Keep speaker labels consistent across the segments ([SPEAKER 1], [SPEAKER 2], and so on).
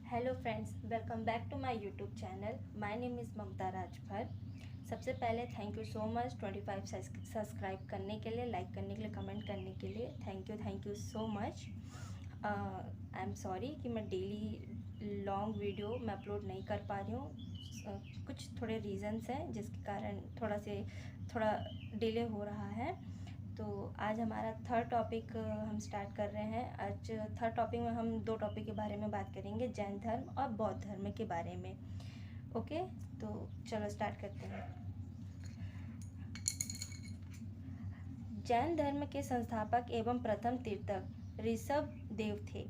[SPEAKER 1] Hello friends, welcome back to my YouTube channel. My name is Mamta Rajbhar. सबसे पहले thank you so much 25 subscribe करने के लिए, like करने के लिए, कमेंट करने के लिए। Thank you so much. I am sorry कि मैं डेली लॉन्ग वीडियो मैं अपलोड नहीं कर पा रही हूँ। कुछ थोड़े रीज़न्स हैं जिसके कारण थोड़ा डिले हो रहा है। तो आज हमारा थर्ड टॉपिक हम स्टार्ट कर रहे हैं। आज थर्ड टॉपिक में हम दो टॉपिक के बारे में बात करेंगे, जैन धर्म और बौद्ध धर्म के बारे में। ओके, तो चलो स्टार्ट करते हैं। जैन धर्म के संस्थापक एवं प्रथम तीर्थक ऋषभ देव थे।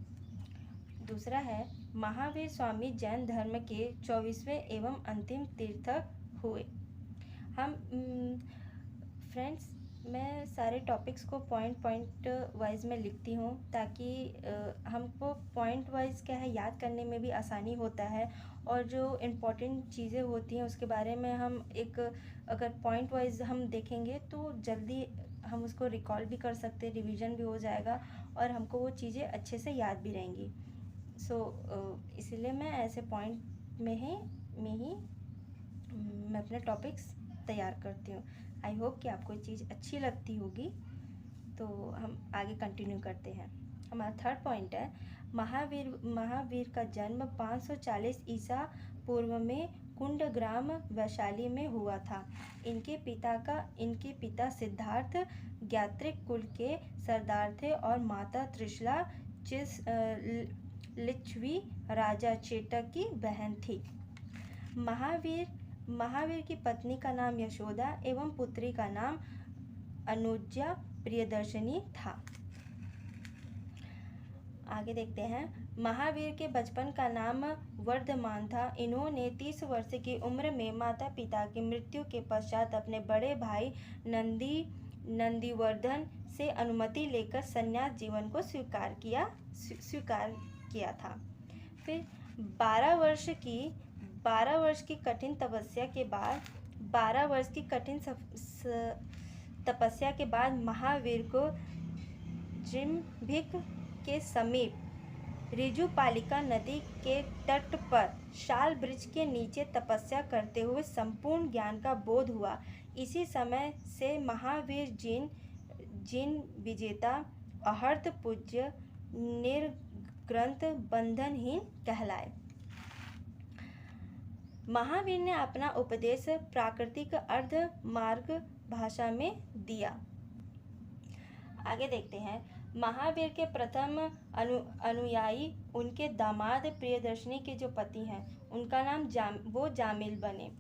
[SPEAKER 1] दूसरा है महावीर स्वामी जैन धर्म के 24वें एवं अंतिम तीर्थक हुए। हम फ्रेंड्स, मैं सारे टॉपिक्स को पॉइंट वाइज में लिखती हूँ ताकि हमको पॉइंट वाइज क्या है याद करने में भी आसानी होता है, और जो इम्पोर्टेंट चीज़ें होती हैं उसके बारे में हम अगर पॉइंट वाइज हम देखेंगे तो जल्दी हम उसको रिकॉल भी कर सकते, रिवीजन भी हो जाएगा और हमको वो चीज़ें अच्छे से याद भी रहेंगी। इसलिए मैं ऐसे पॉइंट में ही मैं अपने टॉपिक्स तैयार करती हूँ। आई होप कि आपको ये चीज़ अच्छी लगती होगी। तो हम आगे कंटिन्यू करते हैं। हमारा थर्ड पॉइंट है महावीर का जन्म 540 ईसा पूर्व में कुंडग्राम वैशाली में हुआ था। इनके पिता सिद्धार्थ ज्ञात्रिक कुल के सरदार थे और माता त्रिशला लिच्छवी राजा चेटक की बहन थी। महावीर की पत्नी का नाम यशोदा एवं पुत्री का नाम अनुजा प्रियदर्शनी था। आगे देखते हैं। महावीर के बचपन का नाम वर्धमान था। इन्होंने 30 वर्ष की उम्र में माता पिता की मृत्यु के पश्चात अपने बड़े भाई नंदीवर्धन से अनुमति लेकर संन्यास जीवन को स्वीकार किया था। फिर 12 वर्ष की कठिन तपस्या के बाद महावीर को जिम्भिक के समीप ऋजुपालिका नदी के तट पर शाल वृक्ष के नीचे तपस्या करते हुए संपूर्ण ज्ञान का बोध हुआ। इसी समय से महावीर जिन विजेता अहर्त पूज्य निर्ग्रंथ बंधनहीन कहलाए। महावीर ने अपना उपदेश प्राकृतिक अर्ध मार्ग भाषा में दिया। आगे देखते हैं। महावीर के प्रथम अनुयायी उनके दामाद प्रियदर्शनी के जो पति हैं उनका नाम जामिल बने।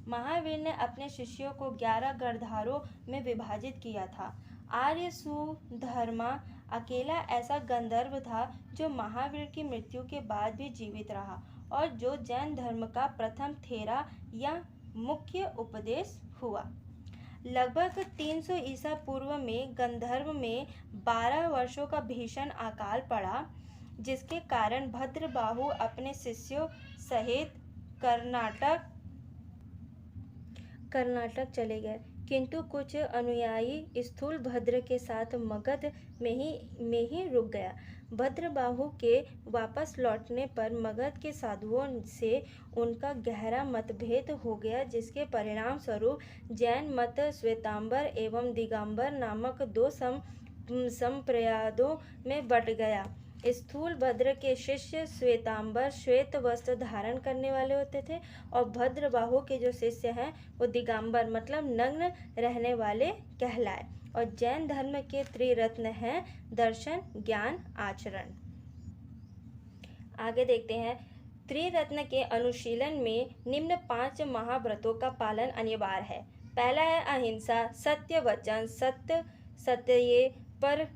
[SPEAKER 1] महावीर ने अपने शिष्यों को 11 गणधारों में विभाजित किया था। आर्य सुधर्मा अकेला ऐसा गंधर्व था जो महावीर की मृत्यु के बाद भी जीवित रहा और जो जैन धर्म का प्रथम थेरा या मुख्य उपदेश हुआ। लगभग 300 ईसा पूर्व में गंधर्व में 12 वर्षों का भीषण अकाल पड़ा, जिसके कारण भद्रबाहु अपने शिष्यों सहित कर्नाटक चले गए, किंतु कुछ अनुयायी स्थूलभद्र के साथ मगध में ही रुक गया। भद्रबाहु के वापस लौटने पर मगध के साधुओं से उनका गहरा मतभेद हो गया, जिसके परिणाम स्वरूप जैन मत श्वेतांबर एवं दिगंबर नामक दो संप्रदायों में बंट गया। स्थूलभद्र के शिष्य श्वेतांबर श्वेत वस्त्र धारण करने वाले होते थे और भद्रबाहु के जो शिष्य हैं वो दिगंबर मतलब नग्न रहने वाले कहलाए। और जैन धर्म के त्रिरत्न हैं दर्शन, ज्ञान, आचरण। आगे देखते हैं। त्रिरत्न के अनुशीलन में निम्न 5 महाव्रतों का पालन अनिवार्य है। पहला है अहिंसा, सत्य वचन, सत्य पर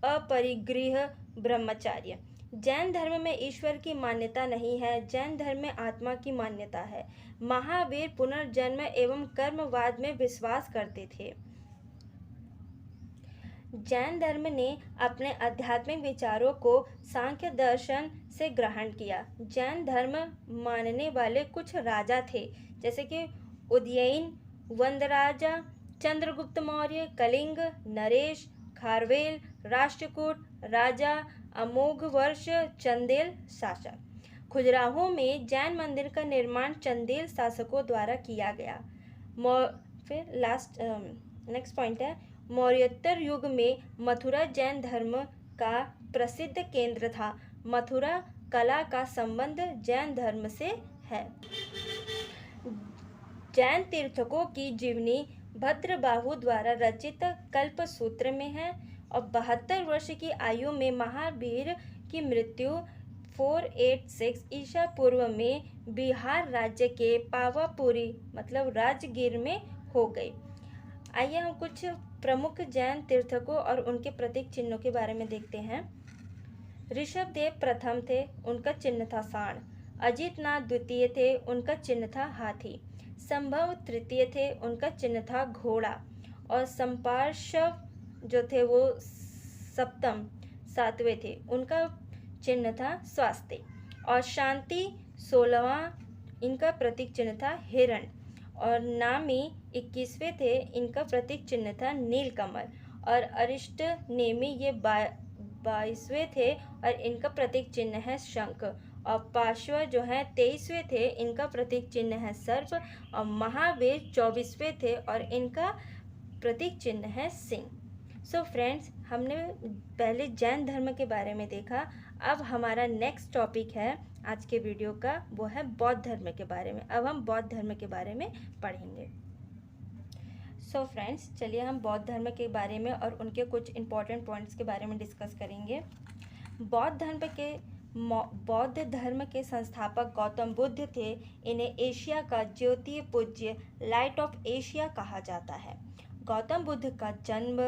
[SPEAKER 1] अपरिग्रह, ब्रह्मचर्य। जैन धर्म में ईश्वर की मान्यता नहीं है, जैन धर्म में आत्मा की मान्यता है। महावीर पुनर्जन्म एवं कर्मवाद में विश्वास करते थे। जैन धर्म ने अपने आध्यात्मिक विचारों को सांख्य दर्शन से ग्रहण किया। जैन धर्म मानने वाले कुछ राजा थे, जैसे कि उदयन वंदराजा, चंद्रगुप्त मौर्य, कलिंग, नरेश, खारवेल, राष्ट्रकूट राजा, अमोघवर्ष, चंदेल शासक। खजुराहो में जैन मंदिर का निर्माण चंदेल शासकों द्वारा किया गया। फिर लास्ट नेक्स्ट पॉइंट है, मौर्योत्तर युग में मथुरा जैन धर्म का प्रसिद्ध केंद्र था। मथुरा कला का संबंध जैन धर्म से है। जैन तीर्थकों की जीवनी भद्रबाहु द्वारा रचित कल्पसूत्र में है और 72 वर्ष की आयु में महावीर की मृत्यु 486 ईसा पूर्व में बिहार राज्य के पावापुरी मतलब राजगीर में हो गई। आइए हम कुछ प्रमुख जैन तीर्थकों और उनके प्रतीक चिन्हों के बारे में देखते हैं। ऋषभदेव प्रथम थे, उनका चिन्ह था सांड। अजितनाथ द्वितीय थे, उनका चिन्ह था हाथी। संभव तृतीय थे, उनका चिन्ह था घोड़ा। और संपार्श्व जो थे वो सप्तम सातवें थे, उनका चिन्ह था स्वास्ति। और शांति 16वां, इनका प्रतीक चिन्ह था हिरण। और नामी 21वें थे, इनका प्रतीक चिन्ह था नीलकमल। और अरिष्ट नेमी ये 22वें थे और इनका प्रतीक चिन्ह है शंख। और पार्श्व जो है 23वें थे, इनका प्रतीक चिन्ह है सर्प। और महावीर 24वें थे और इनका प्रतीक चिन्ह है सिंह। सो फ्रेंड्स, हमने पहले जैन धर्म के बारे में देखा। अब हमारा नेक्स्ट टॉपिक है आज के वीडियो का, वो है बौद्ध धर्म के बारे में। अब हम बौद्ध धर्म के बारे में पढ़ेंगे। सो फ्रेंड्स, चलिए हम बौद्ध धर्म के बारे में और उनके कुछ इम्पोर्टेंट पॉइंट्स के बारे में डिस्कस करेंगे। बौद्ध धर्म के संस्थापक गौतम बुद्ध थे। इन्हें एशिया का ज्योति पूज्य लाइट ऑफ एशिया कहा जाता है। गौतम बुद्ध का जन्म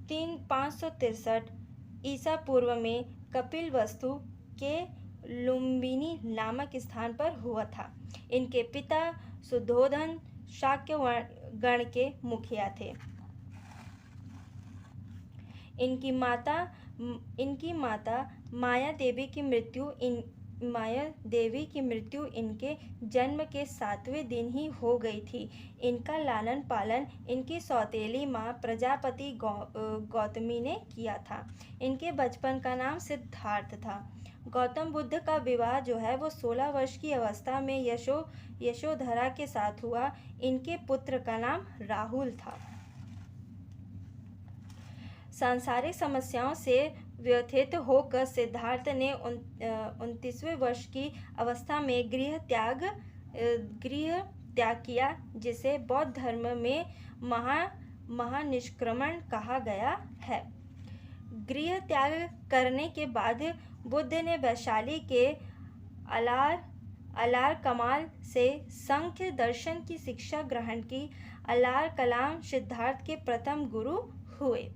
[SPEAKER 1] 563 ईसा पूर्व में कपिलवस्तु के लुम्बिनी नामक स्थान पर हुआ था। इनके पिता सुद्धोधन शाक्य गण के मुखिया थे। इनकी माता माया देवी की मृत्यु इनके जन्म के 7वें दिन ही हो गई थी। इनका लालन पालन इनकी सौतेली माँ प्रजापति गौतमी ने किया था। इनके बचपन का नाम सिद्धार्थ था। गौतम बुद्ध का विवाह जो है वो 16 वर्ष की अवस्था में यशोधरा के साथ हुआ। इनके पुत्र का नाम राहुल था। सांसारिक समस्याओं से व्यथित होकर सिद्धार्थ ने 29वें वर्ष की अवस्था में गृह त्याग किया, जिसे बौद्ध धर्म में महानिष्क्रमण कहा गया है। गृह त्याग करने के बाद बुद्ध ने वैशाली के अलार कमाल से सांख्य दर्शन की शिक्षा ग्रहण की। अलार कलाम सिद्धार्थ के प्रथम गुरु हुए।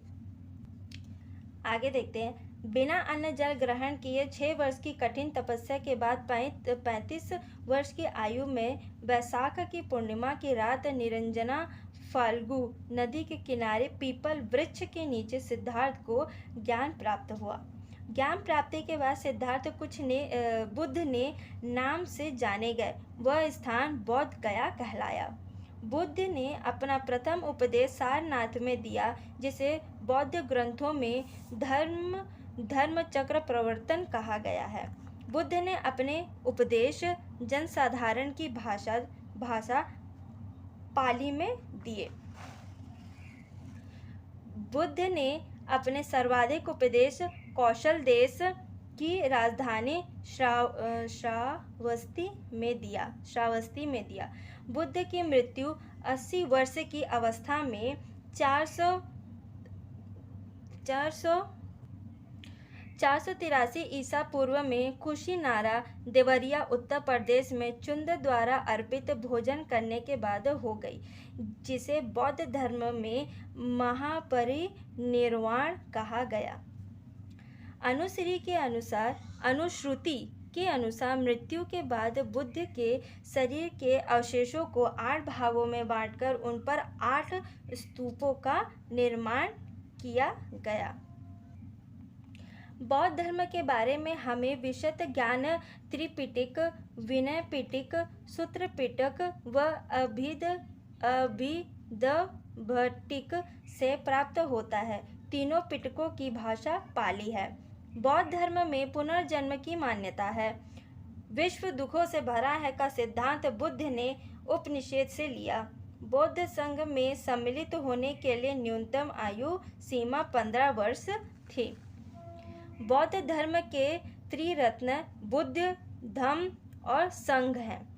[SPEAKER 1] आगे देखते हैं। बिना अन्न जल ग्रहण किए 6 वर्ष की कठिन तपस्या के बाद 35 वर्ष की आयु में वैशाख की पूर्णिमा की रात निरंजना फाल्गु नदी के किनारे पीपल वृक्ष के नीचे सिद्धार्थ को ज्ञान प्राप्त हुआ। ज्ञान प्राप्ति के बाद सिद्धार्थ बुद्ध ने नाम से जाने गए। वह स्थान बौद्ध गया कहलाया। बुद्ध ने अपना प्रथम उपदेश सारनाथ में दिया, जिसे बौद्ध ग्रंथों में धर्म चक्र प्रवर्तन कहा गया है। बुद्ध ने अपने उपदेश जनसाधारण की भाषा पाली में दिए। बुद्ध ने अपने सर्वाधिक उपदेश कौशल देश की राजधानी श्रावस्ती में दिया। बुद्ध की मृत्यु 80 वर्ष की अवस्था में 483 ईसा पूर्व में कुशीनारा देवरिया उत्तर प्रदेश में चुंद द्वारा अर्पित भोजन करने के बाद हो गई, जिसे बौद्ध धर्म में महापरिनिर्वाण कहा गया। अनुश्रुति के अनुसार मृत्यु के बाद बुद्ध के शरीर के अवशेषों को 8 भागों में बांटकर उन पर 8 स्तूपों का निर्माण किया गया। बौद्ध धर्म के बारे में हमें विशद ज्ञान त्रिपिटक, विनय पिटक, सूत्र पिटक व अभिधभट्टिक से प्राप्त होता है। तीनों पिटकों की भाषा पाली है। बौद्ध धर्म में पुनर्जन्म की मान्यता है। विश्व दुखों से भरा है का सिद्धांत बुद्ध ने उपनिषद से लिया। बौद्ध संघ में सम्मिलित होने के लिए न्यूनतम आयु सीमा 15 वर्ष थी। बौद्ध धर्म के त्रिरत्न बुद्ध, धम्म और संघ हैं।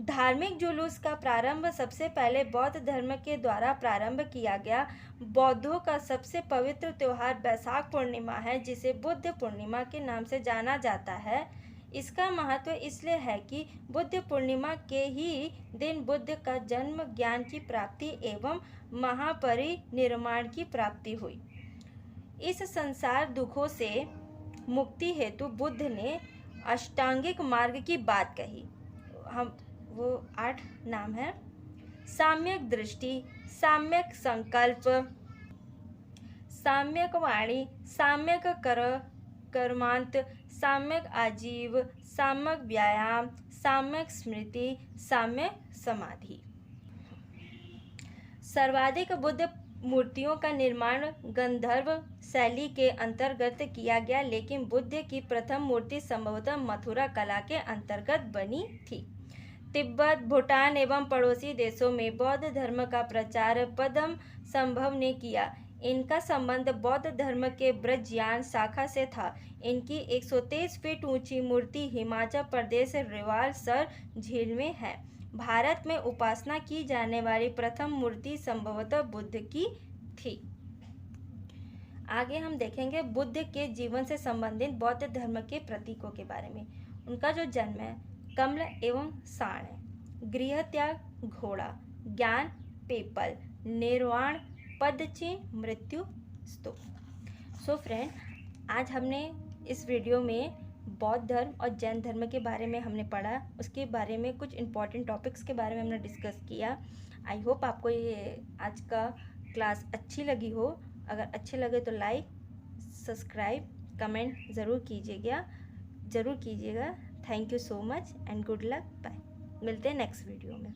[SPEAKER 1] धार्मिक जुलूस का प्रारंभ सबसे पहले बौद्ध धर्म के द्वारा प्रारंभ किया गया। बौद्धों का सबसे पवित्र त्योहार बैसाख पूर्णिमा है, जिसे बुद्ध पूर्णिमा के नाम से जाना जाता है। इसका महत्व इसलिए है कि बुद्ध पूर्णिमा के ही दिन बुद्ध का जन्म, ज्ञान की प्राप्ति एवं महापरिनिर्वाण की प्राप्ति हुई। इस संसार दुखों से मुक्ति हेतु बुद्ध ने अष्टांगिक मार्ग की बात कही। वो 8 नाम है: साम्यक दृष्टि, साम्यक संकल्प, साम्यक वाणी, साम्यक कर्मांत, साम्यक आजीव, साम्यक व्यायाम, साम्यक स्मृति, साम्यक समाधि। सर्वाधिक बुद्ध मूर्तियों का निर्माण गंधर्व शैली के अंतर्गत किया गया, लेकिन बुद्ध की प्रथम मूर्ति संभवतः मथुरा कला के अंतर्गत बनी थी। तिब्बत, भूटान एवं पड़ोसी देशों में बौद्ध धर्म का प्रचार पद्म संभव ने किया। इनका संबंध बौद्ध धर्म के ब्रजयान शाखा से था। इनकी 123 फीट ऊंची मूर्ति हिमाचल प्रदेश रिवालसर झील में है। भारत में उपासना की जाने वाली प्रथम मूर्ति संभवतः बुद्ध की थी। आगे हम देखेंगे बुद्ध के जीवन से संबंधित बौद्ध धर्म के प्रतीकों के बारे में। उनका जो जन्म है कमल एवं साण है, गृह त्याग घोड़ा, ज्ञान पीपल, निर्वाण पदचिन्ह, मृत्यु स्तूप। सो फ्रेंड, आज हमने इस वीडियो में बौद्ध धर्म और जैन धर्म के बारे में हमने पढ़ा। उसके बारे में कुछ इम्पॉर्टेंट टॉपिक्स के बारे में हमने डिस्कस किया। आई होप आपको ये आज का क्लास अच्छी लगी हो। अगर अच्छे लगे तो लाइक, सब्सक्राइब, कमेंट ज़रूर कीजिएगा। Thank you so much and good luck. Bye. मिलते हैं नेक्स्ट वीडियो में।